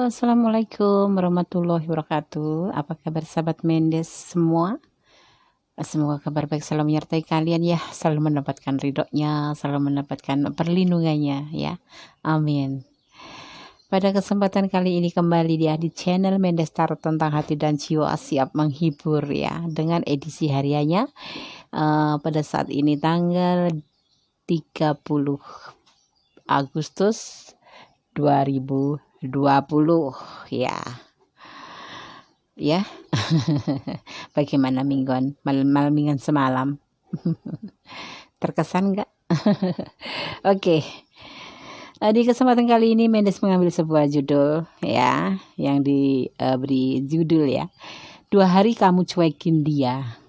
Assalamualaikum warahmatullahi wabarakatuh. Apa kabar sahabat Mendes semua? Semoga kabar baik selalu menyertai kalian ya, selalu mendapatkan ridhonya, selalu mendapatkan perlindungannya ya. Amin. Pada kesempatan kali ini kembali dia di channel Mendes Tarot tentang hati dan jiwa siap menghibur ya, dengan edisi hariannya pada saat ini tanggal 30 Agustus 2020 ya. Bagaimana mingguan mingguan semalam? Terkesan nggak? Oke. Di kesempatan kali ini Mendes mengambil sebuah judul ya, yang diberi judul ya, 2 hari kamu cuekin dia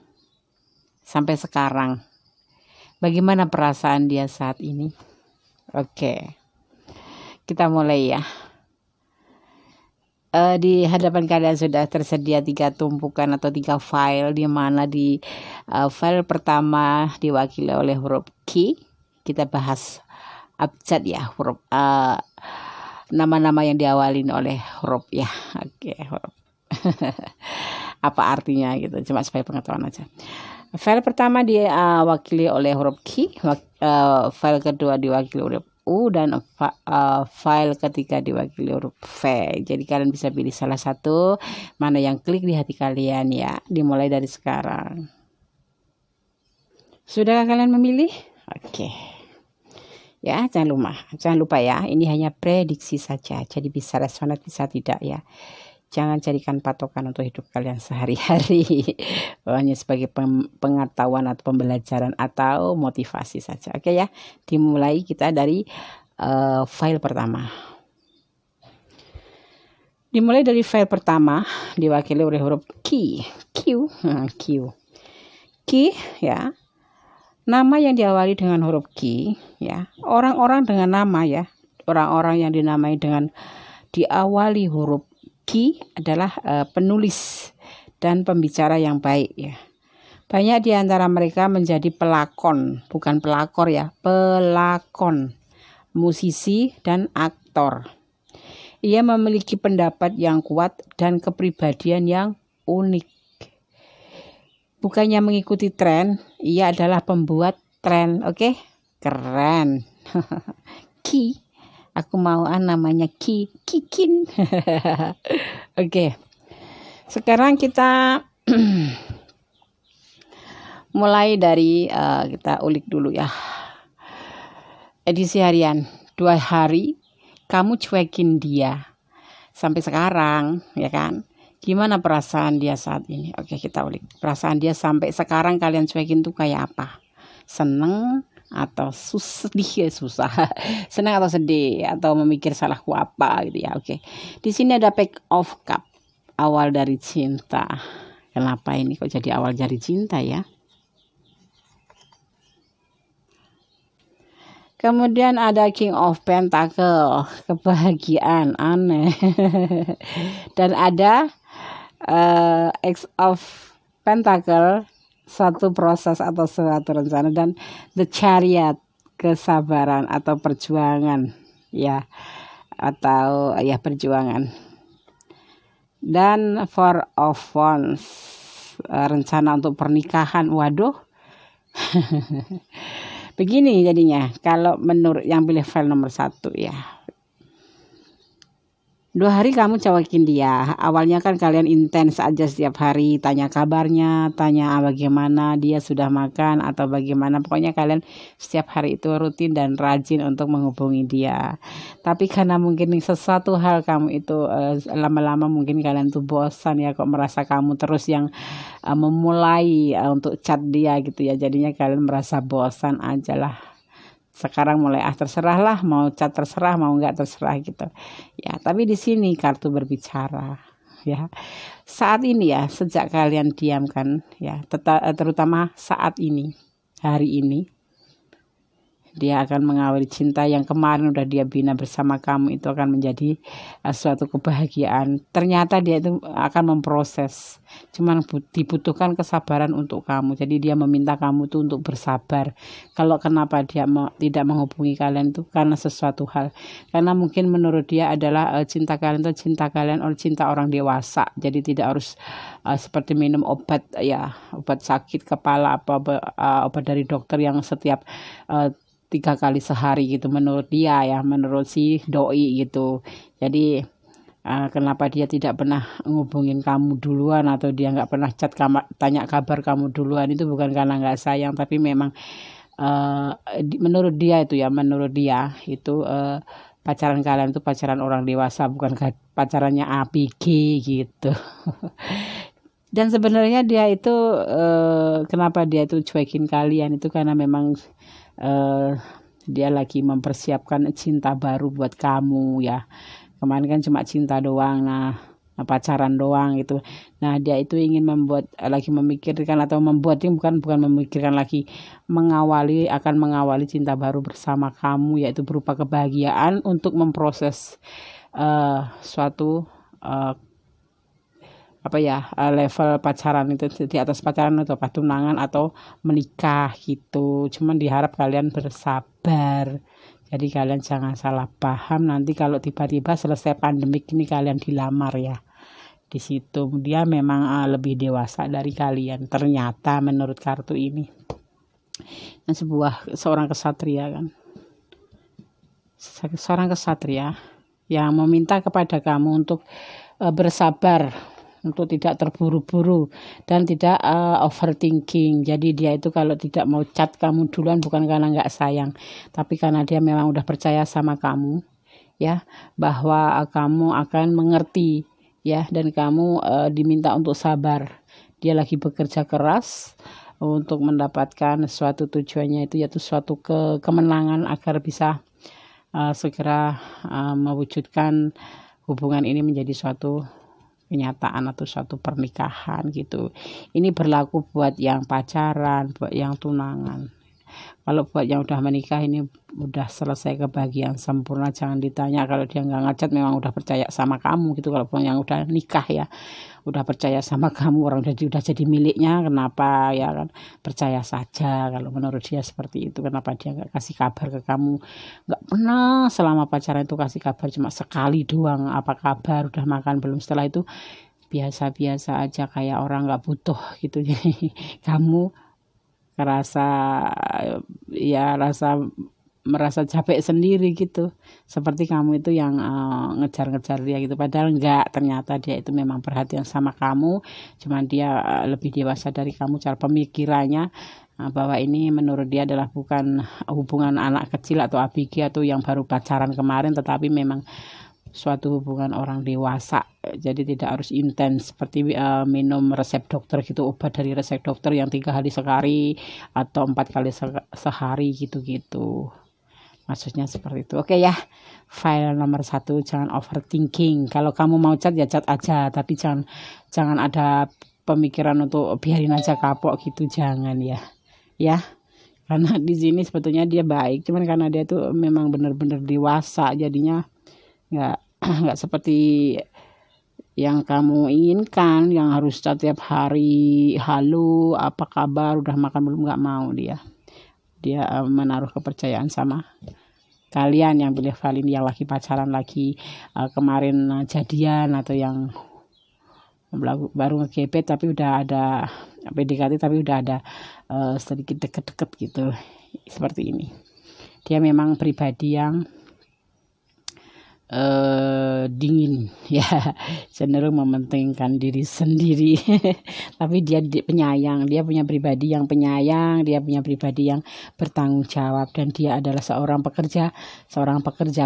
sampai sekarang. Bagaimana perasaan dia saat ini? Oke. Kita mulai ya. Di hadapan kalian sudah tersedia 3 tumpukan atau 3 file, di mana di file pertama diwakili oleh huruf Q. Kita bahas abjad ya, huruf nama-nama yang diawalin oleh huruf ya. Oke, huruf. Apa artinya gitu, cuma supaya pengetahuan aja. File pertama diwakili oleh huruf Q, file kedua diwakili huruf U, dan file ketiga diwakili huruf V. Jadi kalian bisa pilih salah satu, mana yang klik di hati kalian ya. Dimulai dari sekarang. Sudah kalian memilih? Oke. Ya, jangan lupa ya, ini hanya prediksi saja. Jadi bisa resonate, bisa tidak ya. Jangan jadikan patokan untuk hidup kalian sehari-hari. Hanya sebagai pengetahuan atau pembelajaran atau motivasi saja. Oke ya. Dimulai kita dari file pertama. Dimulai dari file pertama diwakili oleh huruf Q. Q ya. Nama yang diawali dengan huruf Q ya. Orang-orang dengan nama ya. Orang-orang yang dinamai dengan diawali huruf Q adalah penulis dan pembicara yang baik ya. Banyak di antara mereka menjadi pelakon, bukan pelakor ya, pelakon, musisi dan aktor. Ia memiliki pendapat yang kuat dan kepribadian yang unik. Bukannya mengikuti tren, ia adalah pembuat tren. Oke? Keren. Q. Aku mau namanya Kikin. Oke. Sekarang kita mulai dari kita ulik dulu ya. Edisi harian, 2 hari kamu cuekin dia sampai sekarang ya kan. Gimana perasaan dia saat ini? Oke, kita ulik. Perasaan dia sampai sekarang kalian cuekin tuh kayak apa? Seneng atau susah, senang atau sedih, atau memikir salahku apa gitu ya. Oke. Di sini ada Page of Cup, awal dari cinta. Kenapa ini kok jadi awal dari cinta ya? Kemudian ada King of Pentacle, kebahagiaan, aneh. Dan ada Ace of Pentacle, suatu proses atau suatu rencana, dan The Chariot, kesabaran atau perjuangan ya, atau ya perjuangan, dan Four of Wands, rencana untuk pernikahan. Waduh. Begini jadinya kalau menurut yang pilih file nomor 1 ya. 2 hari kamu cuekin dia. Awalnya kan kalian intens aja setiap hari, tanya kabarnya, tanya bagaimana dia sudah makan atau bagaimana. Pokoknya kalian setiap hari itu rutin dan rajin untuk menghubungi dia. Tapi karena mungkin sesuatu hal kamu itu lama-lama mungkin kalian tuh bosan ya, kok merasa kamu terus yang memulai untuk chat dia gitu ya. Jadinya kalian merasa bosan aja lah. Sekarang mulai terserah lah, mau chat terserah, mau enggak terserah gitu ya. Tapi di sini kartu berbicara ya. Saat ini ya, sejak kalian diamkan ya, terutama saat ini, hari ini, dia akan mengawali cinta yang kemarin udah dia bina bersama kamu, itu akan menjadi suatu kebahagiaan. Ternyata dia itu akan memproses, cuman dibutuhkan kesabaran untuk kamu. Jadi dia meminta kamu tuh untuk bersabar. Kalau kenapa dia tidak menghubungi kalian itu karena sesuatu hal, karena mungkin menurut dia adalah cinta kalian itu cinta kalian oleh cinta orang dewasa. Jadi tidak harus seperti minum obat ya, obat sakit kepala apa obat dari dokter yang setiap 3 kali sehari gitu, menurut dia ya, menurut si doi gitu. Jadi kenapa dia tidak pernah ngubungin kamu duluan atau dia nggak pernah chat tanya kabar kamu duluan, itu bukan karena nggak sayang, tapi memang menurut dia itu pacaran kalian itu pacaran orang dewasa, bukan pacarannya ABG gitu. Dan sebenarnya dia itu kenapa dia itu cuekin kalian itu karena memang dia lagi mempersiapkan cinta baru buat kamu ya. Kemarin kan cuma cinta doang, pacaran doang gitu. Nah dia itu ingin lagi memikirkan atau membuat ini bukan memikirkan lagi, akan mengawali cinta baru bersama kamu, yaitu berupa kebahagiaan untuk memproses suatu level pacaran itu, di atas pacaran atau tunangan atau menikah gitu. Cuman diharap kalian bersabar. Jadi kalian jangan salah paham nanti kalau tiba-tiba selesai pandemik ini kalian dilamar ya. Di situ dia memang lebih dewasa dari kalian ternyata menurut kartu ini. Dan seorang kesatria kan. Seorang kesatria yang meminta kepada kamu untuk bersabar, untuk tidak terburu-buru dan tidak overthinking. Jadi dia itu kalau tidak mau chat kamu duluan bukan karena nggak sayang, tapi karena dia memang udah percaya sama kamu ya, bahwa kamu akan mengerti ya, dan kamu diminta untuk sabar. Dia lagi bekerja keras untuk mendapatkan suatu tujuannya itu, yaitu suatu kemenangan agar bisa segera mewujudkan hubungan ini menjadi suatu kenyataan atau suatu pernikahan gitu. Ini berlaku buat yang pacaran, buat yang tunangan. Kalau buat yang udah menikah ini udah selesai kebahagiaan sempurna, jangan ditanya. Kalau dia nggak ngechat memang udah percaya sama kamu gitu. Kalau buat yang udah nikah ya udah percaya sama kamu, orang udah jadi miliknya, kenapa ya kan, percaya saja. Kalau menurut dia seperti itu, kenapa dia nggak kasih kabar ke kamu? Nggak pernah selama pacaran itu kasih kabar, cuma sekali doang, apa kabar, udah makan belum, setelah itu biasa-biasa aja kayak orang nggak butuh gitu. Jadi kamu merasa capek sendiri gitu, seperti kamu itu yang ngejar-ngejar dia gitu, padahal enggak. Ternyata dia itu memang perhatian sama kamu, cuman dia lebih dewasa dari kamu cara pemikirannya, bahwa ini menurut dia adalah bukan hubungan anak kecil atau ABG atau yang baru pacaran kemarin, tetapi memang suatu hubungan orang dewasa. Jadi tidak harus intens seperti minum resep dokter gitu, obat dari resep dokter yang 3 hari sekali atau 4 kali sehari gitu-gitu. Maksudnya seperti itu. Oke ya, file nomor 1, jangan overthinking. Kalau kamu mau chat ya chat aja, tapi jangan ada pemikiran untuk biarin aja kapok gitu, jangan ya. Ya, karena di sini sebetulnya dia baik, cuman karena dia tuh memang benar-benar dewasa, jadinya nggak seperti yang kamu inginkan, yang harus setiap hari halo apa kabar, udah makan belum, nggak mau dia menaruh kepercayaan sama kalian yang pilih valin, yang lagi pacaran, lagi kemarin jadian, atau yang baru nge-GP tapi udah ada PDKT tapi udah ada sedikit deket-deket gitu, seperti ini. Dia memang pribadi yang dingin ya, cenderung mementingkan diri sendiri. Tapi dia penyayang, dia punya pribadi yang penyayang, dia punya pribadi yang bertanggung jawab, dan dia adalah seorang pekerja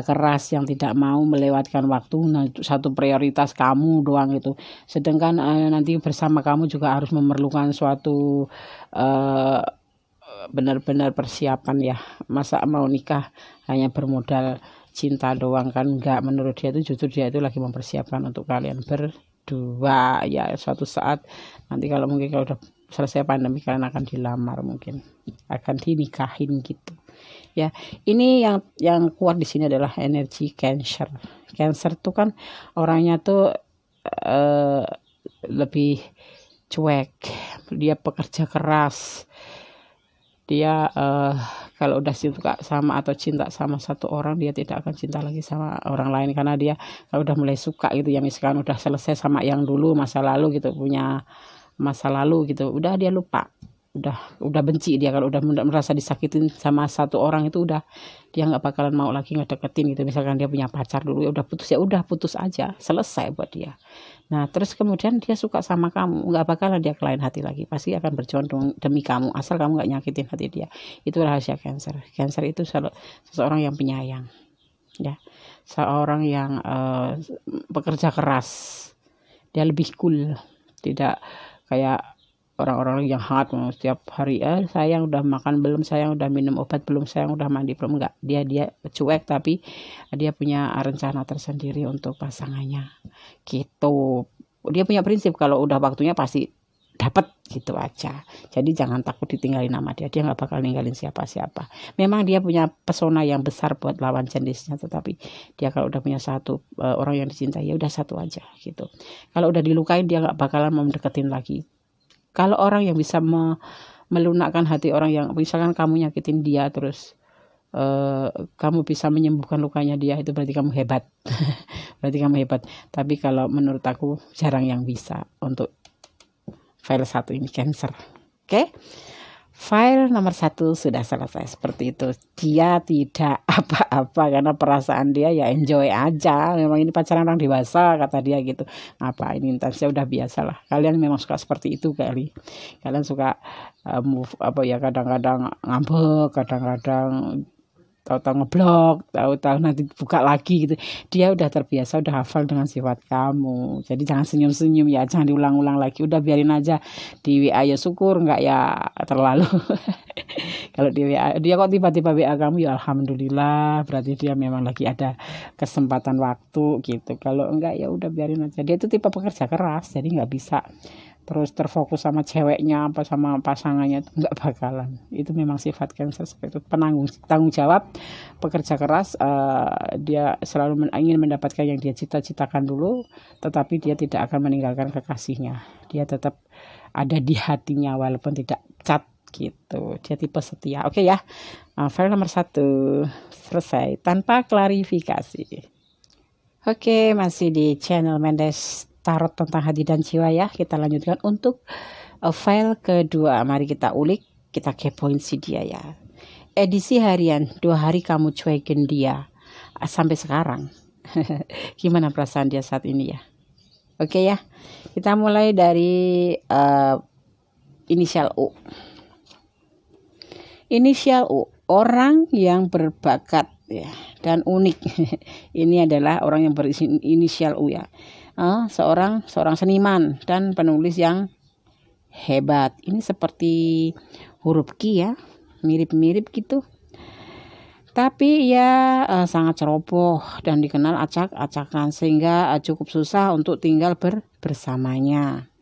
keras yang tidak mau melewatkan waktu. Nah, satu prioritas kamu doang itu, sedangkan nanti bersama kamu juga harus memerlukan suatu benar-benar persiapan ya. Masa mau nikah hanya bermodal cinta doang kan enggak. Menurut dia itu justru dia itu lagi mempersiapkan untuk kalian berdua ya. Suatu saat nanti kalau udah selesai pandemi kalian akan dilamar, mungkin akan dinikahin gitu. Ya, ini yang kuat di sini adalah energi Cancer. Cancer tuh kan orangnya tuh lebih cuek, dia pekerja keras, dia kalau udah suka sama atau cinta sama satu orang, dia tidak akan cinta lagi sama orang lain, karena dia kalau udah mulai suka gitu ya, misalkan udah selesai sama yang dulu masa lalu gitu, punya masa lalu gitu, udah dia lupa, udah benci dia kalau udah merasa disakitin sama satu orang itu, udah dia nggak bakalan mau lagi ngedeketin gitu. Misalkan dia punya pacar dulu ya udah putus aja, selesai buat dia. Nah terus kemudian dia suka sama kamu, nggak bakalan dia ke lain hati lagi, pasti akan berjuang demi kamu, asal kamu nggak nyakitin hati dia. Itu rahasia Cancer. Cancer itu seseorang yang penyayang, ya, seorang yang pekerja keras, dia lebih cool, tidak kayak orang-orang yang hard setiap hari, sayang udah makan belum, sayang udah minum obat belum, sayang udah mandi belum. Enggak, dia cuek, tapi dia punya rencana tersendiri untuk pasangannya gitu. Dia punya prinsip, kalau udah waktunya pasti dapat gitu aja. Jadi jangan takut ditinggalin sama dia nggak bakal ninggalin siapa-siapa. Memang dia punya pesona yang besar buat lawan jenisnya, tetapi dia kalau udah punya satu orang yang dicintai, ya udah satu aja gitu. Kalau udah dilukain, dia nggak bakalan mau deketin lagi. Kalau orang yang bisa melunakkan hati orang yang, misalkan kamu nyakitin dia terus kamu bisa menyembuhkan lukanya dia, itu berarti kamu hebat. Berarti kamu hebat. Tapi kalau menurut aku jarang yang bisa untuk file 1 ini Cancer. Oke? File nomor 1 sudah selesai seperti itu. Dia tidak apa-apa karena perasaan dia ya enjoy aja. Memang ini pacaran orang dewasa kata dia gitu. Apa ini intensnya udah biasa lah. Kalian memang suka seperti itu kali. Kalian suka move kadang-kadang ngambek, kadang-kadang tahu-tahu ngeblok, tahu-tahu nanti buka lagi gitu. Dia udah terbiasa, udah hafal dengan sifat kamu. Jadi jangan senyum-senyum ya, jangan diulang-ulang lagi. Udah biarin aja di WA ya, syukur enggak ya terlalu. Kalau di WA dia kok tiba-tiba WA kamu, ya alhamdulillah, berarti dia memang lagi ada kesempatan waktu gitu. Kalau enggak ya udah biarin aja. Dia itu tipe pekerja keras, jadi enggak bisa terus terfokus sama ceweknya apa sama pasangannya, itu nggak bakalan. Itu memang sifat Cancer seperti itu, tanggung jawab, pekerja keras. Dia selalu ingin mendapatkan yang dia cita-citakan dulu, tetapi dia tidak akan meninggalkan kekasihnya. Dia tetap ada di hatinya walaupun tidak cat gitu. Dia tipe setia. Oke ya, file nomor 1 selesai tanpa klarifikasi. Oke, masih di channel Mendes Tarot tentang hati dan jiwa ya. Kita lanjutkan untuk file kedua. Mari kita ulik, kita kepoin si dia ya. Edisi harian, 2 hari kamu cuekin dia sampai sekarang. Gimana perasaan dia saat ini ya? Oke ya, kita mulai dari inisial U. Inisial U, orang yang berbakat ya dan unik. Ini adalah orang yang berinisial U ya. Seorang seniman dan penulis yang hebat. Ini seperti huruf Q ya, mirip-mirip gitu. Tapi ia sangat ceroboh dan dikenal acak-acakan, sehingga cukup susah untuk tinggal bersamanya.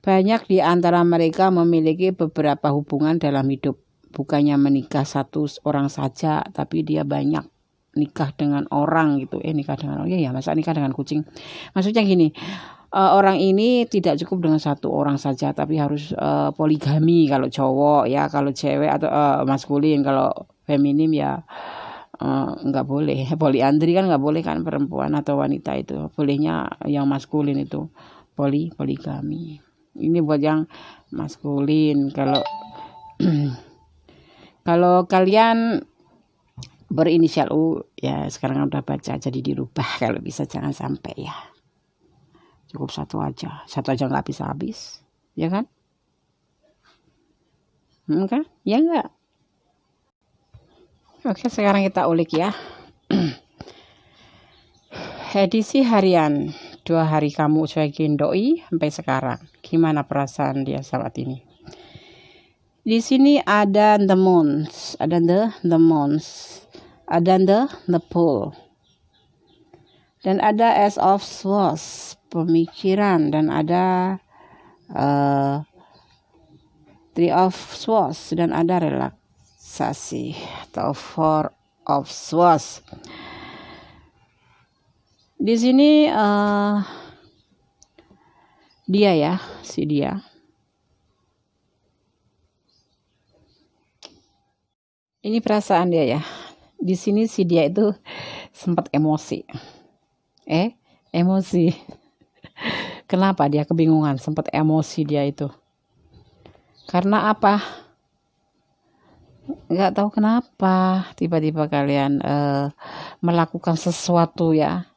Banyak di antara mereka memiliki beberapa hubungan dalam hidup. Bukannya menikah satu orang saja, tapi dia banyak nikah dengan orang gitu. Nikah dengan orang ya, masa nikah dengan kucing. Maksudnya gini, orang ini tidak cukup dengan satu orang saja, tapi harus poligami kalau cowok ya. Kalau cewek atau maskulin, kalau feminim ya nggak boleh. Poliandri kan nggak boleh kan, perempuan atau wanita itu. Bolehnya yang maskulin itu poligami. Ini buat yang maskulin. Kalau kalian berinisial U ya, sekarang udah baca, jadi dirubah kalau bisa, jangan sampai ya. Cukup satu aja nggak habis, ya kan? Kan? Ya enggak? Oke, sekarang kita ulik ya. Edisi harian, 2 hari kamu cuekin doi sampai sekarang. Gimana perasaan dia saat ini? Di sini ada the moons, ada the moons, ada the pool, dan ada Ace of Swords, pemikiran, dan ada 3 of Swords, dan ada sasi atau Four of Swords. Di sini dia ya, si dia. Ini perasaan dia ya. Di sini si dia itu sempat emosi. Emosi. Kenapa dia kebingungan, sempat emosi dia itu? Karena apa? Nggak tahu kenapa tiba-tiba kalian melakukan sesuatu ya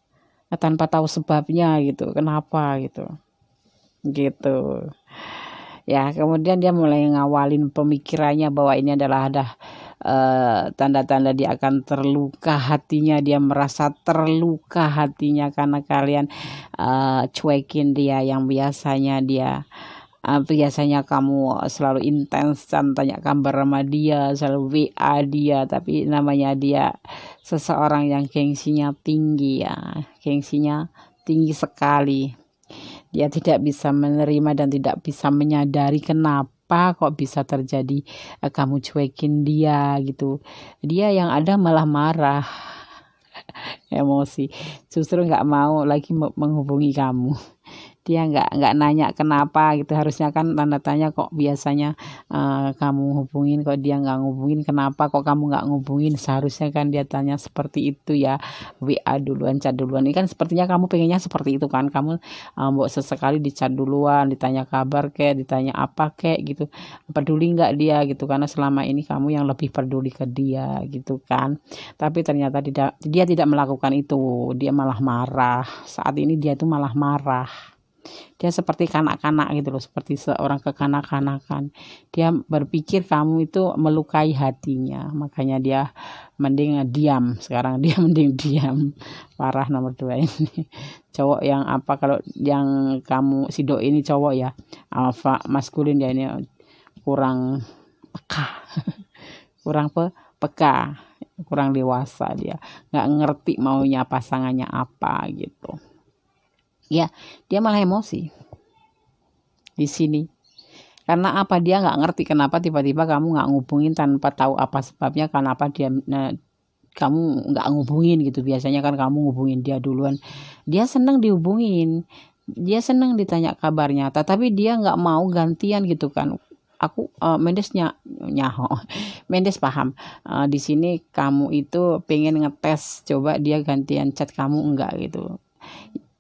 tanpa tahu sebabnya gitu. Kenapa gitu? Ya, kemudian dia mulai ngawalin pemikirannya bahwa ini adalah tanda-tanda dia akan terluka hatinya. Dia merasa terluka hatinya karena kalian cuekin dia yang biasanya kamu selalu intens dan tanya kabar sama dia, selalu WA dia, tapi namanya dia seseorang yang gengsinya tinggi ya, gengsinya tinggi sekali. Dia tidak bisa menerima dan tidak bisa menyadari kenapa kok bisa terjadi kamu cuekin dia gitu. Dia yang ada malah marah, emosi, justru nggak mau lagi menghubungi kamu. Dia nggak nanya kenapa gitu, harusnya kan tanda tanya kok biasanya kamu hubungin, kok dia nggak ngubungin, kenapa kok kamu nggak ngubungin, seharusnya kan dia tanya seperti itu ya, WA duluan, chat duluan. Ini kan sepertinya kamu pengennya seperti itu kan, kamu mau sesekali di chat duluan, ditanya kabar kek, ditanya apa kek gitu, peduli nggak dia gitu, karena selama ini kamu yang lebih peduli ke dia gitu kan. Tapi ternyata dia tidak melakukan itu, dia malah marah. Saat ini dia tuh malah marah. Dia seperti kanak-kanak gitu loh, seperti seorang kekanak-kanakan. Dia berpikir kamu itu melukai hatinya, makanya dia mending diam. Sekarang dia mending diam. Parah nomor 2 ini. Cowok yang apa, kalau yang kamu si doi ini cowok ya, alpha maskulin, dia ini kurang peka. kurang peka, kurang dewasa, dia nggak ngerti maunya pasangannya apa gitu. Ya, dia malah emosi di sini. Karena apa? Dia nggak ngerti kenapa tiba-tiba kamu nggak ngubungin tanpa tahu apa sebabnya. Kenapa kamu nggak ngubungin gitu? Biasanya kan kamu ngubungin dia duluan. Dia seneng dihubungin, dia seneng ditanya kabarnya. Tapi dia nggak mau gantian gitu kan. Aku Mendes nyaho, Mendes paham. Di sini kamu itu pengen ngetes, coba dia gantian chat kamu enggak gitu.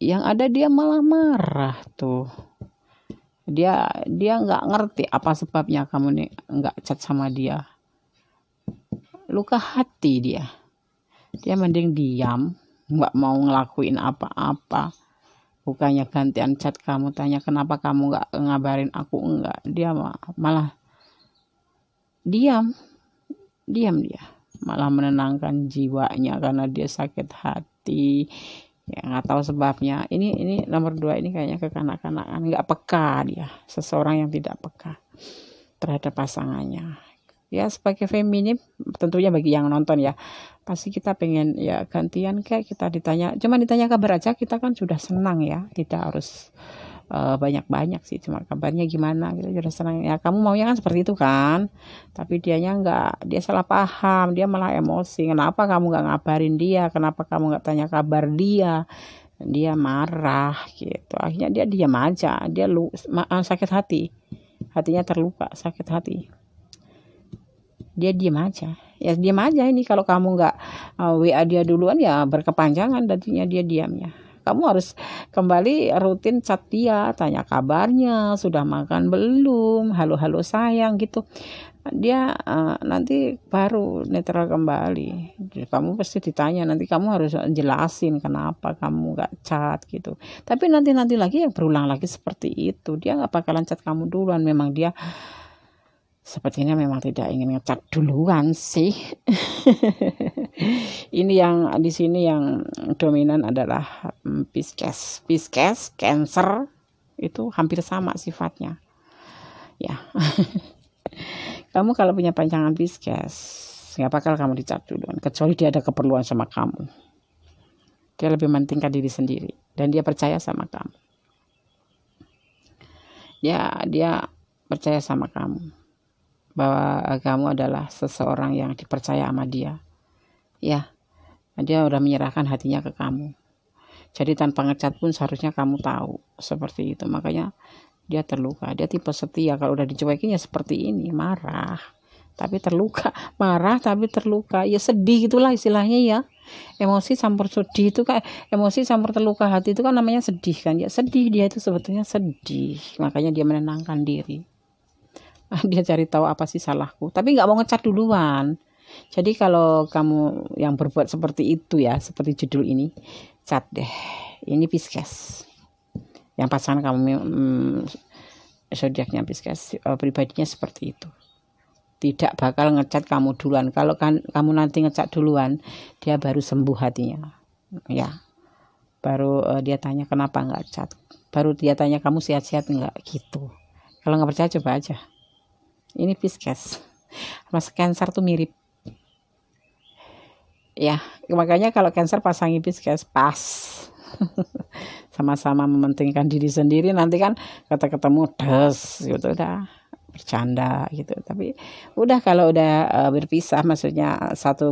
Yang ada dia malah marah tuh. Dia nggak ngerti apa sebabnya kamu nih nggak chat sama dia. Luka hati dia. Dia mending diam, nggak mau ngelakuin apa-apa. Bukannya gantian chat kamu, tanya kenapa kamu nggak ngabarin aku, enggak. Dia malah diam dia. Malah menenangkan jiwanya karena dia sakit hati. Ya nggak tahu sebabnya. Ini nomor 2 ini kayaknya kekanak-kanakan, nggak peka dia, seseorang yang tidak peka terhadap pasangannya. Ya sebagai feminim tentunya bagi yang nonton ya, pasti kita pengen ya gantian kayak kita ditanya kabar aja kita kan sudah senang ya, tidak harus banyak-banyak sih, cuma kabarnya gimana gitu sudah senang ya. Kamu maunya kan seperti itu kan, tapi dianya nggak, dia salah paham, dia malah emosi. Kenapa kamu nggak ngabarin dia, kenapa kamu nggak tanya kabar dia marah gitu. Akhirnya dia diam aja, dia sakit hati, hatinya terluka, sakit hati, dia diam aja ya. Diam aja ini, kalau kamu nggak WA dia duluan ya berkepanjangan nantinya dia diamnya. Kamu harus kembali rutin chat dia, tanya kabarnya, sudah makan belum, halo sayang gitu. Dia nanti baru netral kembali. Kamu pasti ditanya, nanti kamu harus jelasin kenapa kamu nggak chat gitu. Tapi nanti lagi yang berulang lagi seperti itu, dia nggak bakalan chat kamu duluan. Memang dia sepertinya memang tidak ingin ngecat duluan sih. Ini yang di sini yang dominan adalah Pisces, Cancer itu hampir sama sifatnya. Ya. Kamu kalau punya pasangan Pisces, nggak bakal kamu dicat duluan, kecuali dia ada keperluan sama kamu. Dia lebih mementingkan diri sendiri dan dia percaya sama kamu. Dia percaya sama kamu bahwa kamu adalah seseorang yang dipercaya sama dia. Ya, dia udah menyerahkan hatinya ke kamu. Jadi tanpa ngechat pun seharusnya kamu tahu seperti itu. Makanya dia terluka. Dia tipe setia. Kalau udah dicuekin ya seperti ini, marah tapi terluka, marah tapi terluka, ya sedih gitulah istilahnya ya. Emosi campur sedih itu kayak emosi campur terluka hati itu kan namanya sedih kan ya. Sedih, dia itu sebetulnya sedih, makanya dia menenangkan diri. Dia cari tahu apa sih salahku, tapi nggak mau ngecat duluan. Jadi kalau kamu yang berbuat seperti itu ya, seperti judul ini, cat deh. Ini Pisces yang pasangan kamu, zodiaknya Pisces, pribadinya seperti itu. Tidak bakal ngecat kamu duluan. Kalau kamu nanti ngecat duluan, dia baru sembuh hatinya. Ya, baru dia tanya kenapa nggak cat. Baru dia tanya kamu sehat-sehat nggak gitu. Kalau nggak percaya coba aja. Ini Pisces, mas Cancer tuh mirip. Ya, makanya kalau Cancer pasangi Pisces pas. Sama-sama mementingkan diri sendiri, nanti kan ketemu des gitu dah. Bercanda gitu. Tapi udah kalau udah berpisah, maksudnya satu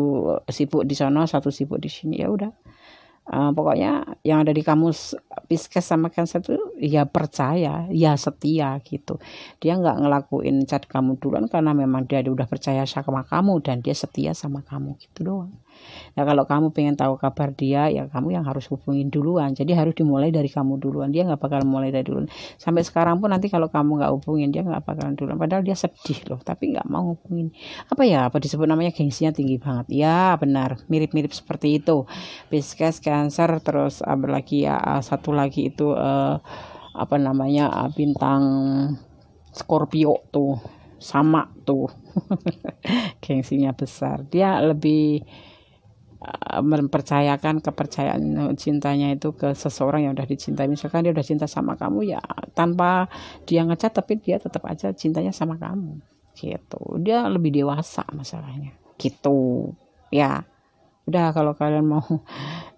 sibuk di sono, satu sibuk di sini, ya udah. Pokoknya yang ada di kamus Pisces sama Cancer itu ya percaya, ya setia gitu. Dia nggak ngelakuin chat kamu duluan karena memang dia udah percaya sama kamu dan dia setia sama kamu gitu doang. Nah kalau kamu pengen tahu kabar dia, ya kamu yang harus hubungin duluan. Jadi harus dimulai dari kamu duluan. Dia nggak bakal mulai dari duluan. Sampai sekarang pun nanti kalau kamu nggak hubungin dia nggak bakalan duluan. Padahal dia sedih loh, tapi nggak mau hubungin. Apa disebut namanya gengsinya tinggi banget. Ya benar, mirip-mirip seperti itu. Pisces, Cancer, terus apa lagi ya? Satu lagi itu bintang Scorpio tuh sama tuh. Gengsinya besar. Dia lebih mempercayakan kepercayaan cintanya itu ke seseorang yang udah dicintai. Misalkan dia udah cinta sama kamu ya tanpa dia ngecat, tapi dia tetap aja cintanya sama kamu gitu. Dia lebih dewasa masalahnya gitu ya. Udah kalau kalian mau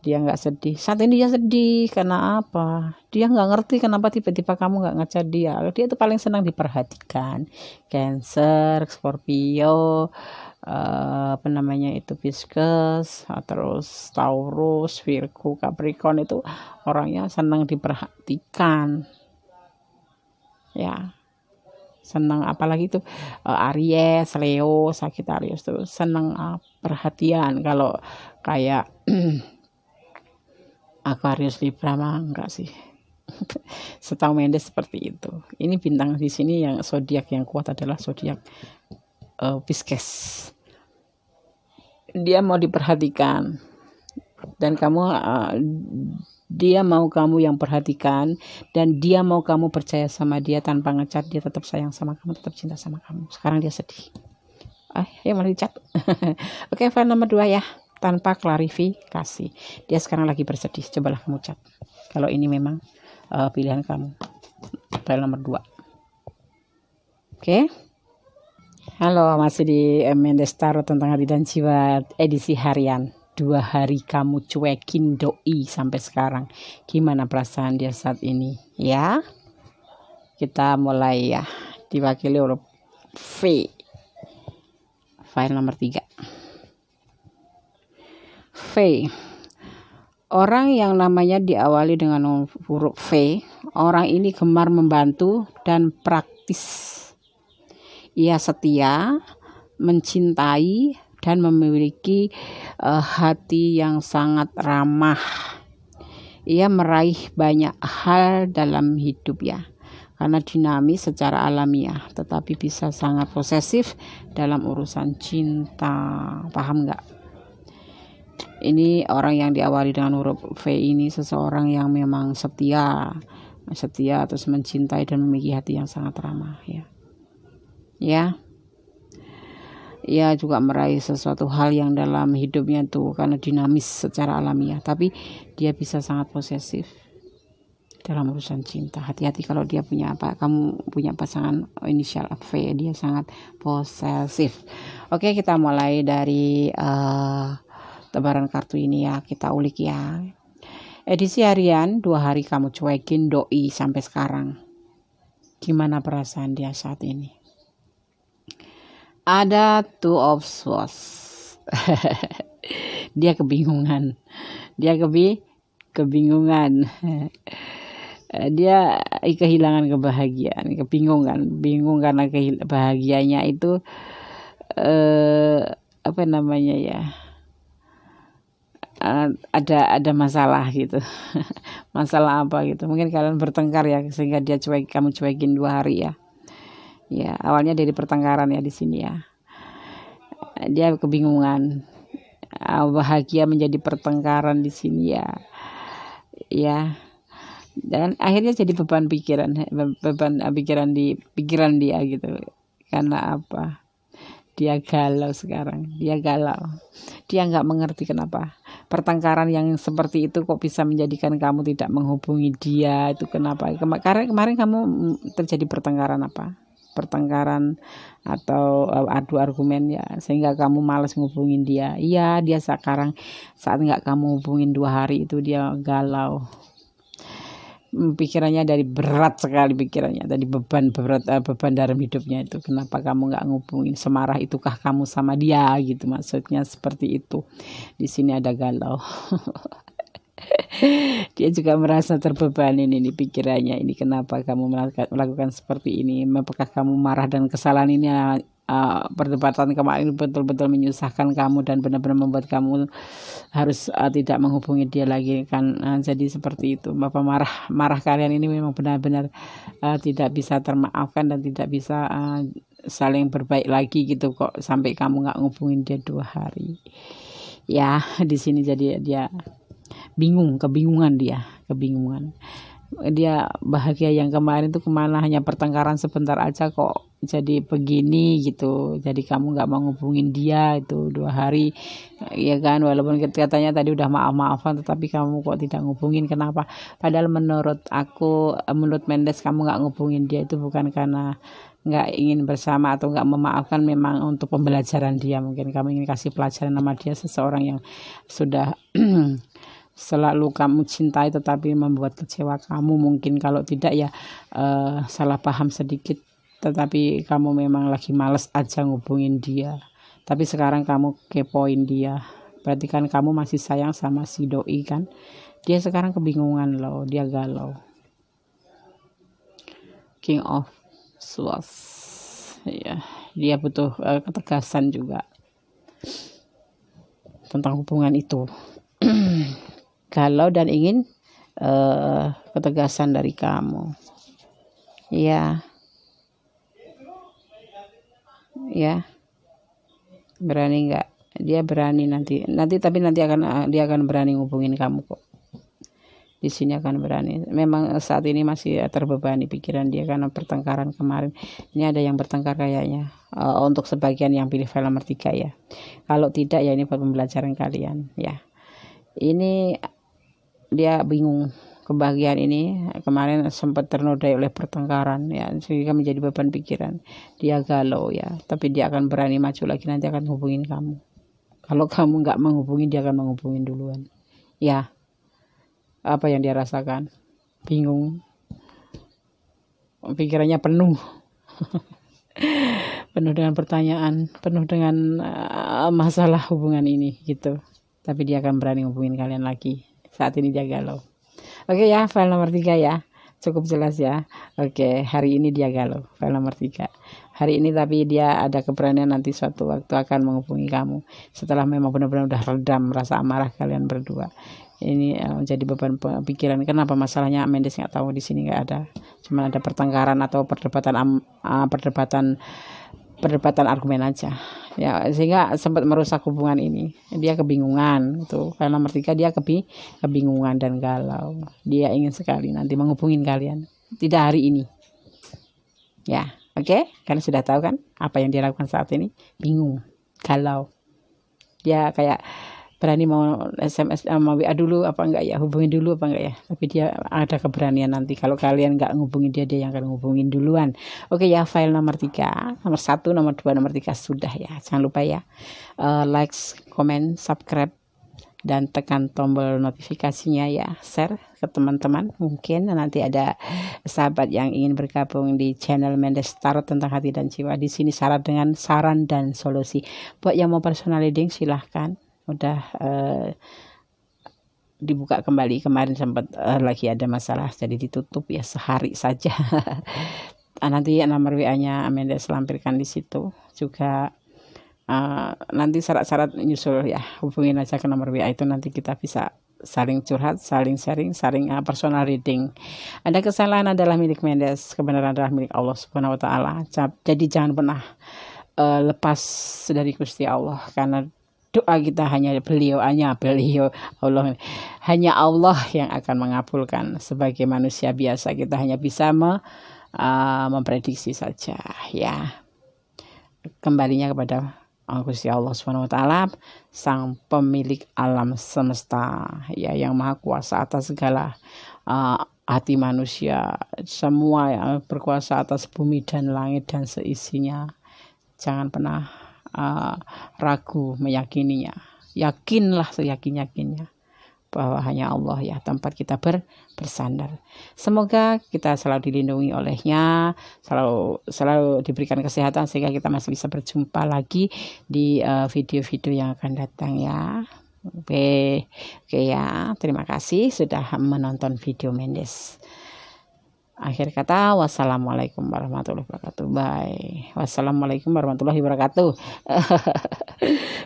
dia nggak sedih, saat ini dia sedih karena apa? Dia nggak ngerti kenapa tiba-tiba kamu nggak ngecat dia. Dia itu paling senang diperhatikan. Cancer, Scorpio, Pisces, terus Taurus, Virgo, Capricorn itu orangnya senang diperhatikan ya, senang. Apalagi itu Aries, Leo, Sagittarius tuh senang perhatian. Kalau kayak Aquarius, Libra mah enggak sih. Setahu Mendes seperti itu. Ini bintang di sini yang zodiak yang kuat adalah zodiak Pisces. Dia mau diperhatikan dan kamu dia mau kamu yang perhatikan, dan dia mau kamu percaya sama dia tanpa ngecat. Dia tetap sayang sama kamu, tetap cinta sama kamu. Sekarang dia sedih. Ya malah dicat. Oke, file nomor 2 ya, tanpa klarifikasi. Dia sekarang lagi bersedih. Cobalah kamu cat. Kalau ini memang pilihan kamu. File nomor 2. Oke. Halo, masih di Mendes Tarot tentang hati dan jiwa edisi harian. 2 hari kamu cuekin doi sampai sekarang. Gimana perasaan dia saat ini? Ya, kita mulai ya. Diwakili huruf V. File nomor 3. V. Orang yang namanya diawali dengan huruf V. Orang ini gemar membantu dan praktis. Ia setia, mencintai, dan memiliki hati yang sangat ramah. Ia meraih banyak hal dalam hidup ya, karena dinamis secara alamiah, tetapi bisa sangat posesif dalam urusan cinta. Paham nggak? Ini orang yang diawali dengan huruf V ini seseorang yang memang setia terus mencintai dan memiliki hati yang sangat ramah ya. Ia juga meraih sesuatu hal yang dalam hidupnya tuh karena dinamis secara alamiah, tapi dia bisa sangat posesif dalam urusan cinta. Hati-hati kalau dia kamu punya pasangan inisial V, dia sangat posesif. Oke, kita mulai dari tebaran kartu ini ya, kita ulik ya. Edisi harian, 2 hari kamu cuekin doi sampai sekarang. Gimana perasaan dia saat ini? Ada Two of Swords. Dia kebingungan. Dia kebingungan. Dia kehilangan kebahagiaan, bingung karena bahagianya itu apa namanya ya? Ada masalah gitu. Masalah apa gitu. Mungkin kalian bertengkar ya sehingga kamu cuekin 2 hari ya. Ya, awalnya dari pertengkaran ya di sini ya. Dia kebingungan. Bahagia menjadi pertengkaran di sini ya. Ya. Dan akhirnya jadi beban pikiran di pikiran dia gitu. Karena apa? Dia galau sekarang. Dia nggak mengerti kenapa pertengkaran yang seperti itu kok bisa menjadikan kamu tidak menghubungi dia. Itu kenapa? Kemarin kamu terjadi pertengkaran apa? Pertengkaran atau adu argumen ya, sehingga kamu malas ngubungin dia. Iya, dia sekarang saat nggak kamu hubungin 2 hari itu dia galau. Pikirannya dari berat sekali, dari beban dalam hidupnya itu. Kenapa kamu nggak ngubungin? Semarah itukah kamu sama dia gitu, maksudnya seperti itu. Di sini ada galau. Dia juga merasa terbebani ini pikirannya. Ini kenapa kamu melakukan seperti ini? Apakah kamu marah dan kesalahan ini perdebatan kemarin betul-betul menyusahkan kamu dan benar-benar membuat kamu harus tidak menghubungi dia lagi kan? Jadi seperti itu. Bapak marah kalian ini memang benar-benar tidak bisa termaafkan dan tidak bisa saling berbaik lagi gitu kok, sampai kamu nggak ngubungin dia 2 hari. Ya, di sini jadi dia kebingungan. Dia bahagia yang kemarin tuh kemana, hanya pertengkaran sebentar aja kok jadi begini gitu. Jadi kamu nggak mau ngubungin dia itu 2 hari ya kan, walaupun katanya tadi udah maaf-maafan, tetapi kamu kok tidak ngubungin. Kenapa? Padahal menurut Mendes kamu nggak ngubungin dia itu bukan karena nggak ingin bersama atau nggak memaafkan, memang untuk pembelajaran dia. Mungkin kamu ingin kasih pelajaran sama dia, seseorang yang sudah selalu kamu cintai tetapi membuat kecewa kamu. Mungkin kalau tidak ya salah paham sedikit, tetapi kamu memang lagi males aja ngubungin dia. Tapi sekarang kamu kepoin dia, berarti kan kamu masih sayang sama si doi kan. Dia sekarang kebingungan loh, dia galau. King of Swords ya, dia butuh ketegasan juga tentang hubungan itu. Galau dan ingin ketegasan dari kamu. Ya. Berani nggak? Dia berani nanti tapi nanti dia akan berani ngubungin kamu kok. Di sini akan berani. Memang saat ini masih terbebani pikiran dia karena pertengkaran kemarin. Ini ada yang bertengkar kayaknya. Untuk sebagian yang pilih file nomor 3 ya. Kalau tidak ya ini buat pembelajaran kalian ya. Ini dia bingung. Kebahagiaan ini kemarin sempat ternodai oleh pertengkaran ya, sehingga menjadi beban pikiran. Dia galau ya, tapi dia akan berani maju lagi, nanti akan hubungin kamu. Kalau kamu nggak menghubungi, dia akan menghubungin duluan ya. Apa yang dia rasakan? Bingung, pikirannya penuh penuh dengan pertanyaan, penuh dengan masalah hubungan ini gitu. Tapi dia akan berani hubungin kalian lagi. Saat ini dia galau. Oke ya, file nomor 3 ya. Cukup jelas ya. Oke, hari ini dia galau. File nomor 3. Hari ini tapi dia ada keberanian nanti suatu waktu akan menghubungi kamu. Setelah memang benar-benar udah redam rasa amarah kalian berdua. Ini menjadi beban pikiran. Kenapa masalahnya Mendes nggak tahu, di sini nggak ada. Cuma ada pertengkaran atau perdebatan argumen aja ya, sehingga sempat merusak hubungan ini. Dia kebingungan itu. File nomor 3 dia kebingungan dan galau. Dia ingin sekali nanti menghubungin kalian, tidak hari ini ya. Oke, kalian sudah tahu kan apa yang dia lakukan saat ini? Bingung, galau. Dia kayak berani mau SMS mau WA dulu apa enggak ya, hubungin dulu apa enggak ya, tapi dia ada keberanian nanti kalau kalian enggak ngubungin dia yang akan ngubungin duluan. Oke ya, file nomor 3, nomor 1, nomor 2, nomor 3 sudah ya. Jangan lupa ya like, comment, subscribe dan tekan tombol notifikasinya ya, share ke teman-teman. Mungkin nanti ada sahabat yang ingin bergabung di channel Mendes Tarot tentang hati dan jiwa. Di sini syarat dengan saran dan solusi. Buat yang mau personal reading silahkan. Udah dibuka kembali, kemarin sempat lagi ada masalah jadi ditutup ya sehari saja. Nanti nomor WA-nya Mendes lampirkan di situ juga. Nanti syarat-syarat nyusul ya, hubungin aja ke nomor WA itu, nanti kita bisa saling curhat, saling sharing, saling personal reading. Ada kesalahan adalah milik Mendes, kebenaran adalah milik Allah Subhanahu wa taala. Jadi jangan pernah lepas dari Gusti Allah, karena doa kita hanya beliau Allah, hanya Allah yang akan mengabulkan. Sebagai manusia biasa kita hanya bisa memprediksi saja ya. Kembalinya kepada Gusti Allah Subhanahu wa taala, sang pemilik alam semesta ya, yang maha kuasa atas segala hati manusia, semua yang berkuasa atas bumi dan langit dan seisinya. Jangan pernah ragu meyakininya. Yakinlah seyakin-yakinnya bahwa hanya Allah ya tempat kita bersandar. Semoga kita selalu dilindungi olehnya, selalu diberikan kesehatan sehingga kita masih bisa berjumpa lagi di video-video yang akan datang ya. Oke ya, terima kasih sudah menonton video Mendes. Akhir kata, wassalamualaikum warahmatullahi wabarakatuh. Bye. Wassalamualaikum warahmatullahi wabarakatuh.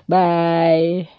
Bye.